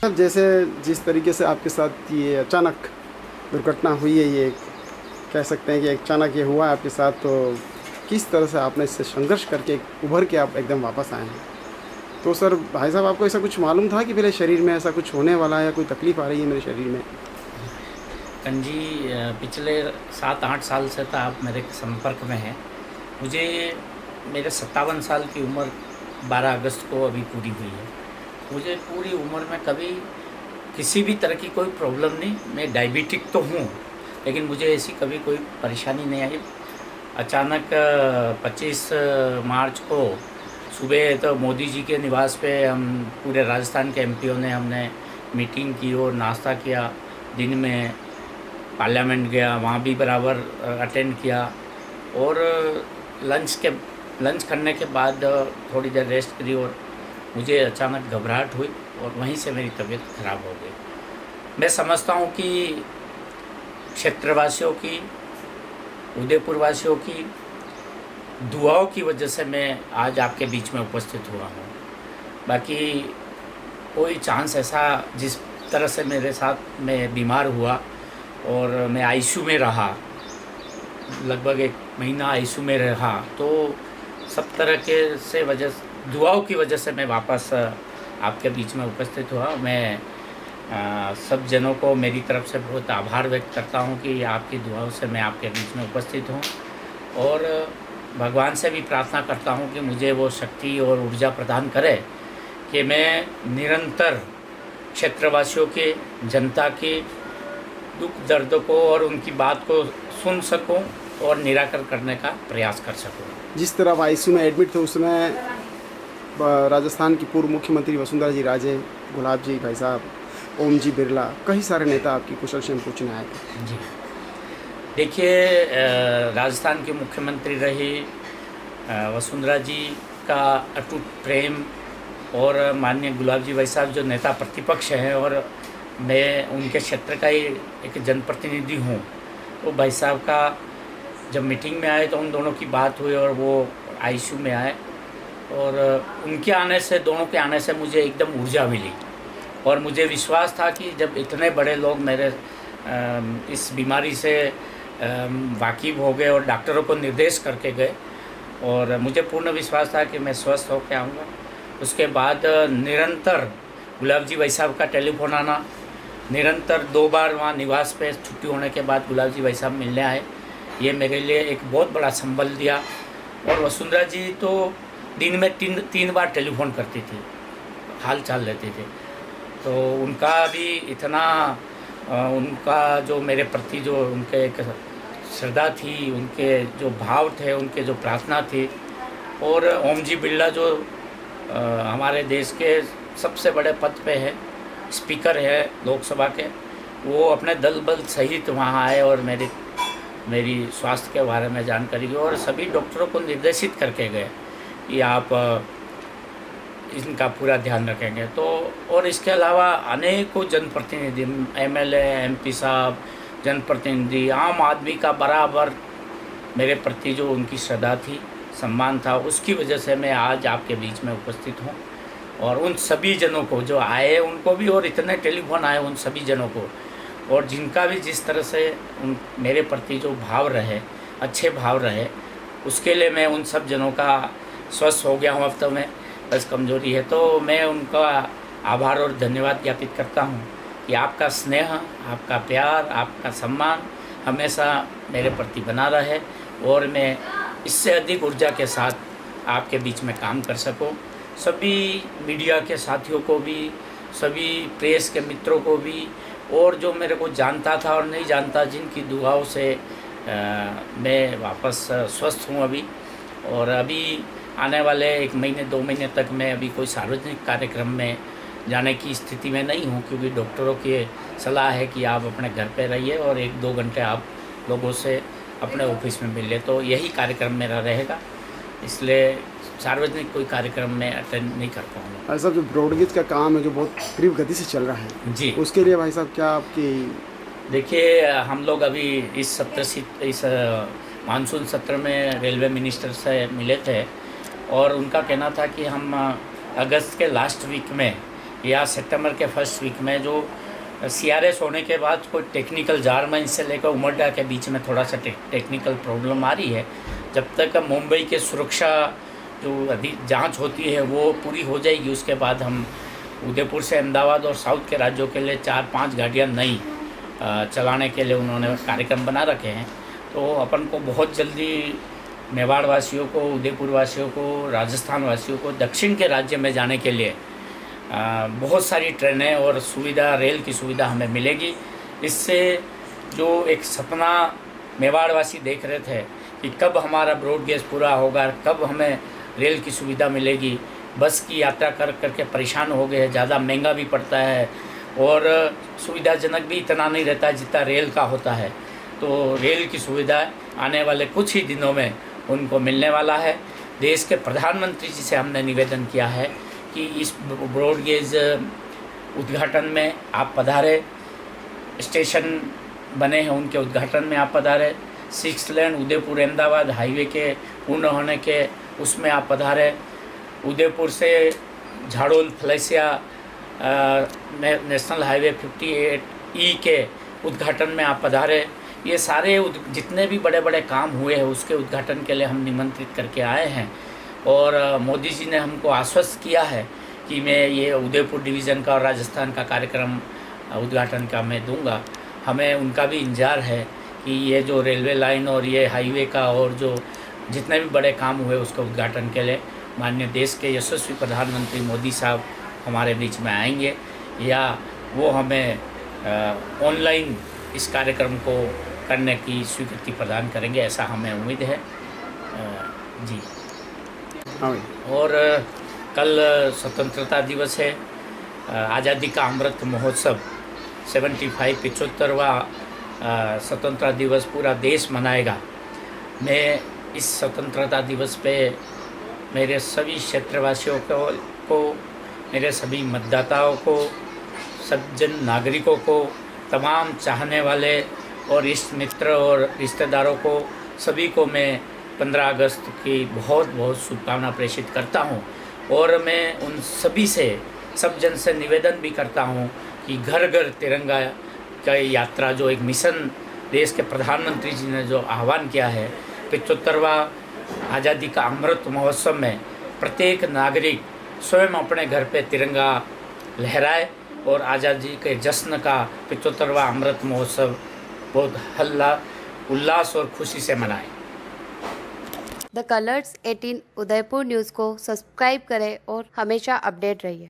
अब जैसे जिस तरीके से आपके साथ ये अचानक दुर्घटना हुई है, ये कह सकते हैं कि अचानक ये हुआ है आपके साथ, तो किस तरह से आपने इससे संघर्ष करके उभर के आप एकदम वापस आए हैं? तो सर भाई साहब, आपको ऐसा कुछ मालूम था कि मेरे शरीर में ऐसा कुछ होने वाला है या कोई तकलीफ़ आ रही है मेरे शरीर में? कंजी पिछले 7-8 साल से तो आप मेरे संपर्क में हैं। मुझे मेरे 57 साल की उम्र 12 अगस्त को अभी पूरी हुई है। मुझे पूरी उम्र में कभी किसी भी तरह की कोई प्रॉब्लम नहीं। मैं डायबिटिक तो हूँ, लेकिन मुझे ऐसी कभी कोई परेशानी नहीं आई। अचानक 25 मार्च को सुबह तो मोदी जी के निवास पे हम पूरे राजस्थान के एमपीओ ने हमने मीटिंग की और नाश्ता किया। दिन में पार्लियामेंट गया, वहाँ भी बराबर अटेंड किया और लंच करने के बाद थोड़ी देर रेस्ट करी और मुझे अचानक घबराहट हुई और वहीं से मेरी तबीयत खराब हो गई। मैं समझता हूँ कि क्षेत्रवासियों की, उदयपुर वासियों की दुआओं की वजह से मैं आज आपके बीच में उपस्थित हुआ हूँ। बाकी कोई चांस ऐसा जिस तरह से मेरे साथ मैं बीमार हुआ और मैं आईसीयू में रहा, लगभग 1 महीना आईसीयू में रहा, तो सब तरह के से दुआओं की वजह से मैं वापस आपके बीच में उपस्थित हुआ। मैं सब जनों को मेरी तरफ से बहुत आभार व्यक्त करता हूं कि आपकी दुआओं से मैं आपके बीच में उपस्थित हूं और भगवान से भी प्रार्थना करता हूं कि मुझे वो शक्ति और ऊर्जा प्रदान करे कि मैं निरंतर क्षेत्रवासियों के, जनता के दुख दर्द को और उनकी बात को सुन सकूं और निराकरण करने का प्रयास कर सकूं। जिस तरह आप आईसीयू में एडमिट थे, उस समय राजस्थान की पूर्व मुख्यमंत्री वसुंधरा जी राजे, गुलाब जी भाई साहब, ओम जी बिरला, कई सारे नेता आपकी कुशल क्षेम पूछने आए थे। जी देखिए, राजस्थान के मुख्यमंत्री रही वसुंधरा जी का अटूट प्रेम और माननीय गुलाब जी भाई साहब जो नेता प्रतिपक्ष हैं और मैं उनके क्षेत्र का ही एक जनप्रतिनिधि हूँ, तो भाई साहब का जब मीटिंग में आए तो उन दोनों की बात हुई और वो आईसीयू में आए और उनके आने से, दोनों के आने से मुझे एकदम ऊर्जा मिली और मुझे विश्वास था कि जब इतने बड़े लोग मेरे इस बीमारी से वाकिफ़ हो गए और डॉक्टरों को निर्देश करके गए और मुझे पूर्ण विश्वास था कि मैं स्वस्थ होकर आऊँगा। उसके बाद निरंतर गुलाब जी भाई साहब का टेलीफोन आना, निरंतर 2 बार वहाँ निवास पे छुट्टी होने के बाद गुलाब जी भाई साहब मिलने आए, ये मेरे लिए एक बहुत बड़ा संबल दिया। और वसुंधरा जी तो दिन में 3 बार टेलीफोन करती थी, हाल चाल लेती थी, तो उनका भी इतना उनका जो मेरे प्रति जो उनके एक श्रद्धा थी, उनके जो भाव थे, उनके जो प्रार्थना थी। और ओम जी बिरला जो हमारे देश के सबसे बड़े पद पे है, स्पीकर है लोकसभा के, वो अपने दल बल सहित वहाँ आए और मेरी स्वास्थ्य के बारे में जानकारी दी और सभी डॉक्टरों को निर्देशित करके गए कि आप इनका पूरा ध्यान रखेंगे। तो और इसके अलावा अनेकों जनप्रतिनिधि, एमएलए, एमपी साहब, जनप्रतिनिधि, आम आदमी का बराबर मेरे प्रति जो उनकी श्रद्धा थी, सम्मान था, उसकी वजह से मैं आज आपके बीच में उपस्थित हूँ। और उन सभी जनों को जो आए उनको भी, और इतने टेलीफोन आए उन सभी जनों को, और जिनका भी जिस तरह से मेरे प्रति जो भाव रहे, अच्छे भाव रहे, उसके लिए मैं उन सब जनों का स्वस्थ हो गया हूँ। अब तो मैं बस कमज़ोरी है, तो मैं उनका आभार और धन्यवाद ज्ञापित करता हूँ कि आपका स्नेह, आपका प्यार, आपका सम्मान हमेशा मेरे प्रति बना रहे और मैं इससे अधिक ऊर्जा के साथ आपके बीच में काम कर सकूं। सभी मीडिया के साथियों को भी, सभी प्रेस के मित्रों को भी, और जो मेरे को जानता था और नहीं जानता, जिनकी दुआओं से मैं वापस स्वस्थ हूँ अभी। और अभी आने वाले 1 महीने 2 महीने तक मैं अभी कोई सार्वजनिक कार्यक्रम में जाने की स्थिति में नहीं हूँ, क्योंकि डॉक्टरों की सलाह है कि आप अपने घर पे रहिए और 1-2 घंटे आप लोगों से अपने ऑफिस में मिलिए, तो यही कार्यक्रम मेरा रहेगा। इसलिए सार्वजनिक कोई कार्यक्रम में अटेंड नहीं कर पाऊँगा। भाई साहब, जो ब्रॉडगेज का काम है जो बहुत तीव्र गति से चल रहा है जी, उसके लिए भाई साहब क्या आपकी? देखिए, हम लोग अभी इस मानसून सत्र में रेलवे मिनिस्टर से मिले थे और उनका कहना था कि हम अगस्त के लास्ट वीक में या सितंबर के फर्स्ट वीक में जो CRS होने के बाद कोई टेक्निकल जारमन से लेकर उमरडा के बीच में थोड़ा सा टेक्निकल प्रॉब्लम आ रही है। जब तक मुंबई के सुरक्षा जो जांच होती है वो पूरी हो जाएगी, उसके बाद हम उदयपुर से अहमदाबाद और साउथ के राज्यों के लिए 4-5 गाड़ियाँ नई चलाने के लिए उन्होंने कार्यक्रम बना रखे हैं। तो अपन को बहुत जल्दी मेवाड़ वासियों को, उदयपुर वासियों को, राजस्थान वासियों को दक्षिण के राज्य में जाने के लिए बहुत सारी ट्रेनें और सुविधा, रेल की सुविधा हमें मिलेगी। इससे जो एक सपना मेवाड़ वासी देख रहे थे कि कब हमारा ब्रॉड गेज पूरा होगा, कब हमें रेल की सुविधा मिलेगी, बस की यात्रा कर करके परेशान हो गए, ज़्यादा महंगा भी पड़ता है और सुविधाजनक भी इतना नहीं रहता जितना रेल का होता है। तो रेल की सुविधा आने वाले कुछ ही दिनों में उनको मिलने वाला है। देश के प्रधानमंत्री जी से हमने निवेदन किया है कि इस ब्रॉड गेज उद्घाटन में आप पधारें, स्टेशन बने हैं उनके उद्घाटन में आप पधारें, 6 लेन उदयपुर अहमदाबाद हाईवे के पूर्ण होने के उसमें आप पधारें, उदयपुर से झाड़ोल फलेसिया नेशनल हाईवे 58E के उद्घाटन में आप पधारें। ये सारे जितने भी बड़े बड़े काम हुए हैं उसके उद्घाटन के लिए हम निमंत्रित करके आए हैं और मोदी जी ने हमको आश्वस्त किया है कि मैं ये उदयपुर डिवीज़न का और राजस्थान का कार्यक्रम उद्घाटन का मैं दूंगा। हमें उनका भी इंतजार है कि ये जो रेलवे लाइन और ये हाईवे का और जो जितने भी बड़े काम हुए उसके उद्घाटन के लिए माननीय देश के यशस्वी प्रधानमंत्री मोदी साहब हमारे बीच में आएंगे या वो हमें ऑनलाइन इस कार्यक्रम को करने की स्वीकृति प्रदान करेंगे, ऐसा हमें उम्मीद है जी। हाँ भाई। और कल स्वतंत्रता दिवस है, आज़ादी का अमृत महोत्सव 75वां स्वतंत्रता दिवस पूरा देश मनाएगा। मैं इस स्वतंत्रता दिवस पे मेरे सभी क्षेत्रवासियों को मेरे सभी मतदाताओं को, सब जन नागरिकों को, तमाम चाहने वाले और इष्ट मित्र और रिश्तेदारों को, सभी को मैं 15 अगस्त की बहुत बहुत शुभकामना प्रेषित करता हूं। और मैं उन सभी से, सब जन से निवेदन भी करता हूं कि घर घर तिरंगा का यात्रा जो एक मिशन देश के प्रधानमंत्री जी ने जो आह्वान किया है, 75वां आज़ादी का अमृत महोत्सव में प्रत्येक नागरिक स्वयं अपने घर पे तिरंगा लहराए और आज़ादी के जश्न का 75वां अमृत महोत्सव बहुत हल्ला उल्लास और खुशी से मनाएं। द कलर्स 18 उदयपुर न्यूज़ को सब्सक्राइब करें और हमेशा अपडेट रहिए।